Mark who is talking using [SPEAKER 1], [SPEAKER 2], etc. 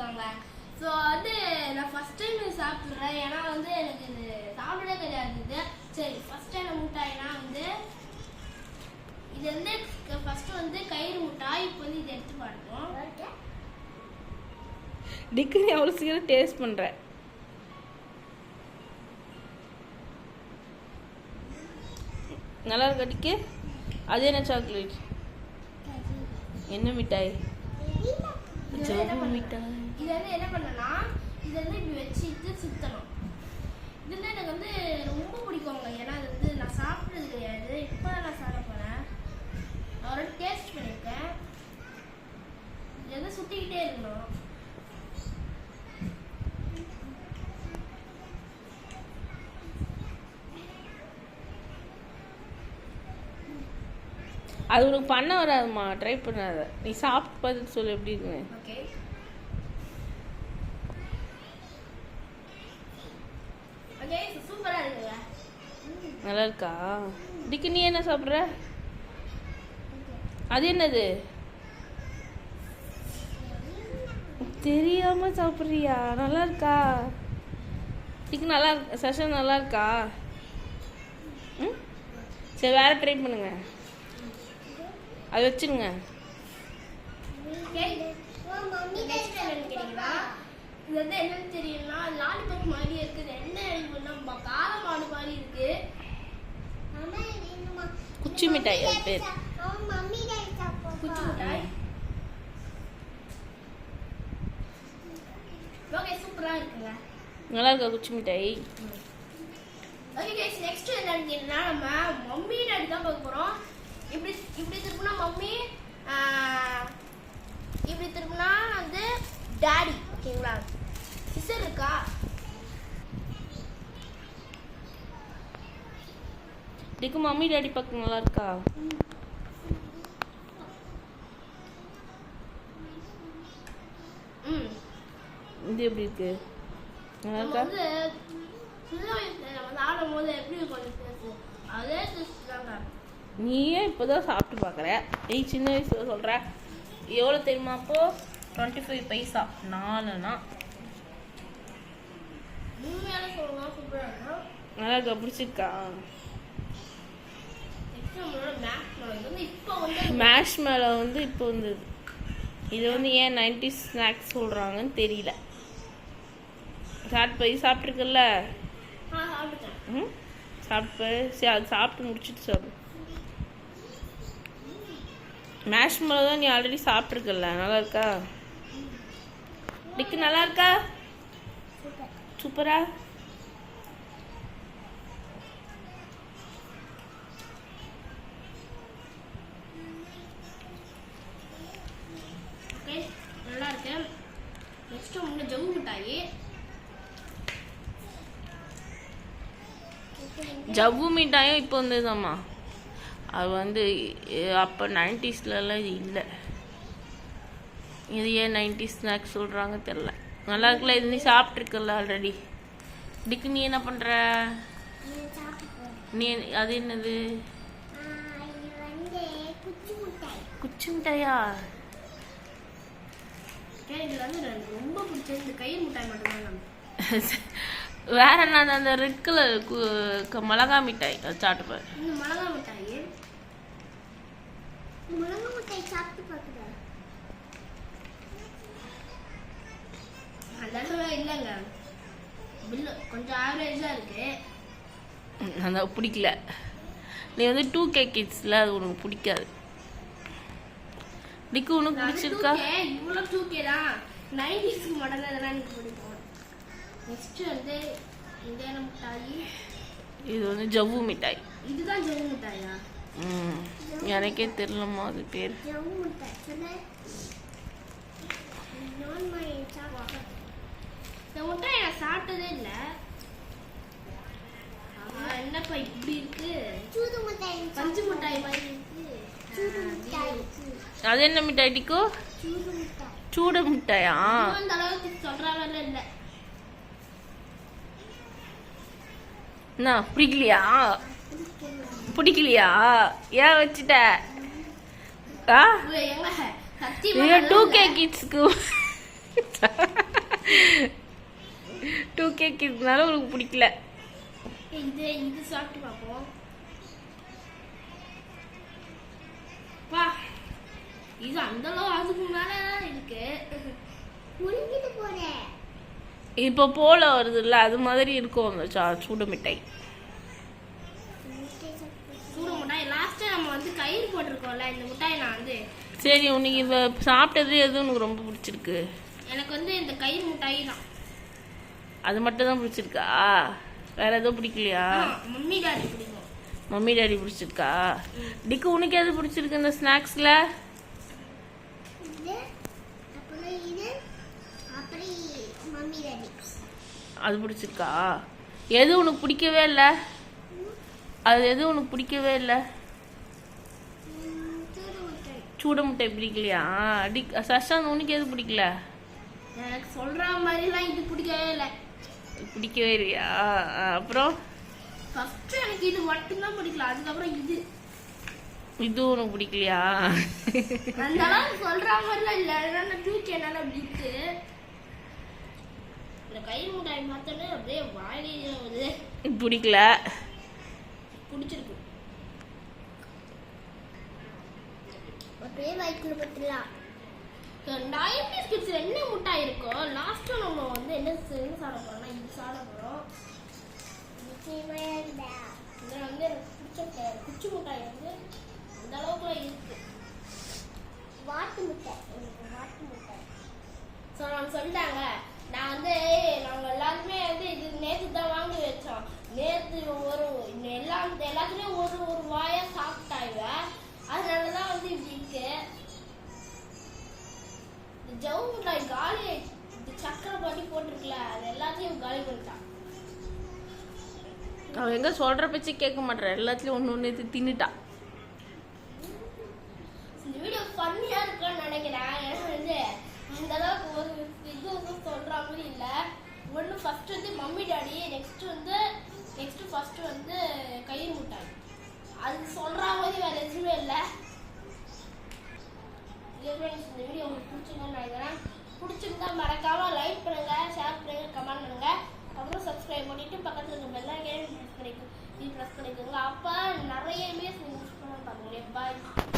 [SPEAKER 1] இருக்காங்க. ஸோ வந்து நான் ஃபர்ஸ்ட் டைம் சாப்பிட்றேன். ஏன்னா வந்து எனக்கு இது சாப்பிடவே தெரியாது. சரி ஃபர்ஸ்ட் டைம் முட்டாய்னா வந்து இது வந்து ஃபர்ஸ்ட் வந்து கயிறு முட்டாய். இப்போ வந்து இதை எடுத்து பாருங்க.
[SPEAKER 2] டிக்கு நீ அவ்வளோ சீக்கிரம் டேஸ்ட் பண்ணுற. நல்லா இருக்கா டிக்கு? அது என்ன சாக்லேட்? என்ன மிட்டாய்? ஜவ்வு மிட்டாய்.
[SPEAKER 1] இது வந்து என்ன பண்ணனா இது வந்து இப்படி வச்சுட்டு சுத்தணும். இது வந்து எனக்கு வந்து ரொம்ப பிடிக்குங்க. ஏன்னா அது வந்து நான் சாப்பிட்டது கிடையாது. இப்போ நான் சாப்பிட போறேன். நான் ஒரு டேஸ்ட் பண்ணியிருக்கேன். இது வந்து சுத்திக்கிட்டே இருக்கணும்.
[SPEAKER 2] அது உனக்கு பண்ண வராதுமா, ட்ரை பண்ணாத. நீ சாப்பிட்டு பார்த்துட்டு சொல்லு எப்படி இருக்குன்னு.
[SPEAKER 1] ஓகே ஓகே சூப்பரா இருக்குங்க.
[SPEAKER 2] நல்லா இருக்கா? டிக்கு நீ என்ன சாப்பிட்ற? அது என்னது? தெரியாம சாப்பிட்றியா? நல்லா இருக்கா டிக்கு? நல்லா செஷன் நல்லா இருக்கா? ம் சரி வேற ட்ரை பண்ணுங்க. அது வச்சுருங்க.
[SPEAKER 1] இது வந்து என்னன்னு தெரியும்னா லாலிபாப் மாதிரி இருக்குது. என்ன காரமாடு மாதிரி இருக்கு.
[SPEAKER 2] குச்சி மிட்டாய் அது பேர்.
[SPEAKER 1] குச்சி மிட்டாய். ஓகே சூப்பரா இருக்குங்க.
[SPEAKER 2] நல்லா இருக்கா குச்சி மிட்டாய்?
[SPEAKER 1] ஓகே गाइस நெக்ஸ்ட் என்னன்னு கேட்டா நம்ம மம்மி டாடி தான் பார்க்க போறோம். இப்படி இப்படி திருப்பினா மம்மி, இப்படி திருப்பினா வந்து டாடி. ஓகேங்களா? சிஸ்டர் இருக்கா?
[SPEAKER 2] டிக்கு மம்மி டாடி பார்க்க நல்லா இருக்கா? இது எப்படி இருக்கு? நல்லா இருக்கா?
[SPEAKER 1] வந்து சின்ன வயசுல நம்ம ஆடும்போது எப்படி இருக்கும் அதே டேஸ்ட் தாங்க.
[SPEAKER 2] நீயே இப்போதான் சாப்பிட்டு பார்க்குற. நீ சின்ன வயசுல சொல்கிற. எவ்வளோ தெரியுமா? அப்போ 25 பைசா 4னா.
[SPEAKER 1] உண்மையால சொல்லணும் சூப்பராக இருக்கும்.
[SPEAKER 2] நல்லா இருக்கா? பிடிச்சிருக்கா? மேஷ் மேலே வந்து இப்போ வந்து இது வந்து ஏன் 90s ஸ்நாக்ஸ் சொல்கிறாங்கன்னு தெரியல. சாப்பிட்ருக்கல? ம் சாப்பிட்டு சரி அது சாப்பிட்டு முடிச்சுட்டு சாப்பிடு. மேஷ் மேலே தான் நீ ஆல்ரெடி சாப்பிட்ருக்கல. நல்லா இருக்கா டிக்கு? நல்லா இருக்கா? சூப்பரா?
[SPEAKER 1] ஓகே நல்லா இருக்கு. நெக்ஸ்ட் வந்து ஜவ்வு மிட்டாய்.
[SPEAKER 2] ஜவ்வு மிட்டாயும் இப்போ வந்ததுதாம்மா. அது வந்து அப்போ 90ஸ்லலாம் இது இல்லை. இது ஏன் 90s ஸ்நாக்ஸ் சொல்கிறாங்க தெரில. நல்லா இருக்குல்ல? இது நீ சாப்பிட்ருக்கல ஆல்ரெடி. டிக்கு நீ என்ன பண்ணுற? நீ அது என்னது? குச்சி மிட்டாயா?
[SPEAKER 1] இது வந்து எனக்கு ரொம்ப பிடிச்சது இந்த கயிறு மிட்டாய் மட்டும்தான்.
[SPEAKER 2] வேற என்ன? அந்த ரெட் கலர் மிளகா மிட்டாய் அது சாப்பிட்டு பாரு.
[SPEAKER 1] இந்த மிளகா மிட்டாய் சாப்பிட்டு பார்க்குறேன். அதெல்லாம் இல்லைங்க. பில்லு கொஞ்சம் ஆவரேஜா இருக்கு.
[SPEAKER 2] அந்த பிடிக்கல. நீ வந்து 2K கிட்ஸ்ல அது உனக்கு பிடிக்காது. டிக்கு உனக்கு பிடிச்சிருக்கா?
[SPEAKER 1] இவ்வளோ 2K தான். 90ஸ்க்கு மட்டும் தான் இதெல்லாம் எனக்கு பிடிக்கும். நெக்ஸ்ட் வந்து இந்த மிட்டாய்.
[SPEAKER 2] இது வந்து ஜவ்வு மிட்டாய்.
[SPEAKER 1] இதுதான் ஜவ்வு மிட்டாயா?
[SPEAKER 2] எனக்கே தெரியலம்மா அது பேர்.
[SPEAKER 1] ஜவ்வு மிட்டாய் இந்த மிட்டாய் நான் சாப்பிட்டதே இல்லை. என்னப்பா இப்படி இருக்கு? பஞ்சு மிட்டாய் மாதிரி இருக்கு.
[SPEAKER 2] அது என்ன மிட்டாய் டிக்கு? சூட மிட்டாயா?
[SPEAKER 1] அந்த அளவுக்கு சொல்றாங்கல்ல இல்ல.
[SPEAKER 2] என்ன பிடிக்கலையா? பிடிக்கலையா? ஏன் வச்சுட்ட?
[SPEAKER 1] எங்க சத்தியமா
[SPEAKER 2] 2K கிட்ஸ்க்கு போச்சா? 2K கிட்னால உங்களுக்கு பிடிக்கல.
[SPEAKER 1] இது சாப்பிட்டு பார்ப்போம். வா, இது அந்த அளவு அதுக்கு மேல இருக்கு. முடிஞ்சிட்டு போறேன்.
[SPEAKER 2] இப்போ போல வருது இல்ல, அது மாதிரி இருக்கும் அந்த சூடு மிட்டாய்.
[SPEAKER 1] சூடு மிட்டாய் லாஸ்டா நம்ம வந்து கயிறு போட்டிருக்கோம்ல, இந்த மிட்டாய் நான் வந்து
[SPEAKER 2] சரி, உனக்கு இப்போ சாப்பிட்டது எது உனக்கு ரொம்ப பிடிச்சிருக்கு?
[SPEAKER 1] எனக்கு வந்து இந்த கயிறு மிட்டாய் தான்.
[SPEAKER 2] அது மட்டும் தான் பிடிச்சிருக்கா? வேற எதுவும் பிடிக்கலையா?
[SPEAKER 1] மம்மி டாடி பிடிக்கும்.
[SPEAKER 2] மம்மி டாடி பிடிச்சிருக்கா? டிக்கு உனக்கு எது பிடிச்சிருக்கு இந்த ஸ்நாக்ஸ்ல? அது பிடிச்சிருக்கா? எது உனக்கு பிடிக்கவே இல்லை? அது எது உனக்கு பிடிக்கவே இல்லை? சூட முட்டை பிடிக்கலையா? சஷாந்த் உனக்கு எது பிடிக்கல?
[SPEAKER 1] எனக்கு சொல்ற மாதிரிலாம் இது பிடிக்கவே இல்லை.
[SPEAKER 2] பிடிக்கவே இல்லையா? அப்புறம்
[SPEAKER 1] ஃபர்ஸ்ட் எனக்கு இது மட்டும்தான் பிடிக்கல, அதுக்கப்புறம் இது
[SPEAKER 2] உனக்கு பிடிக்கலையா?
[SPEAKER 1] அந்த அளவுக்கு சொல்ற மாதிரிலாம் இல்லை. அதனால தூக்கி என்னால அப்படி இருக்கு. இந்த கயிறு மிட்டாய் பார்த்தோன்னே அப்படியே வாயிலே வருது.
[SPEAKER 2] பிடிக்கல?
[SPEAKER 1] பிடிச்சிருக்கு. அப்படியே வயிற்றுல பத்திரலாம். 90s கிட்ஸ்ல என்ன மிட்டாய் இருக்கோ லாஸ்ட்டாக நம்ம வந்து என்ன சாப்பிட போறோம்னா இது சாப்பிட போகிறோம். இதில் வந்து எனக்கு பிடிச்ச குச்சி மிட்டாய் வந்து அந்த அளவுக்குலாம் இருக்கு. வாட்டு மிட்டாய், வாட்டு மிட்டாய். ஸோ நான் சொல்லிட்டாங்க, நான் வந்து நாங்கள் எல்லாருமே வந்து இது நேற்று தான் வாங்கி வச்சோம். நேற்று எல்லாத்துலேயும் ஒரு வாயாக சாப்பிட்டாங்க. அதனால தான் வந்து இப்படி இருக்கு. ஜவு மிட்டாய் காலி, சக்கரை பாட்டி போட்டிருக்கல, அது எல்லாத்தையும் காலி பண்ணிட்டான்.
[SPEAKER 2] அவன் எங்க சொல்ற பேச்சு கேட்க மாட்டேன், எல்லாத்துலயும் ஒன்று தின்னுட்டான்.
[SPEAKER 1] இந்த வீடியோ ஃபன்னியா இருக்குன்னு நினைக்கிறேன். ஏன்னா வந்து அந்த அளவுக்கு ஒரு இது வந்து சொல்ற மாதிரி இல்லை. ஒன்று ஃபர்ஸ்ட் வந்து மம்மி டாடி, நெக்ஸ்ட் ஃபர்ஸ்ட் வந்து கயிறு மிட்டாய். அது சொல்ற மாதிரி வேற எதுவுமே இல்லை. இந்த வீடியோ உங்களுக்கு பிடிச்சிருக்குன்னு நினைக்கிறேன். பிடிச்சிருந்தா மறக்காம லைக் பண்ணுங்க, ஷேர் பண்ணுங்க, கமெண்ட் பண்ணுங்க. அப்புறம் சப்ஸ்கிரைப் பண்ணிட்டு பக்கத்துல இருக்க பெல் ஐகானை ப்ரெஸ் பண்ணிக்கோங்க. அப்போ நிறைய வீடியோஸ் நீங்கள் யூஸ் பண்ண பார்க்க முடியும். பாய்.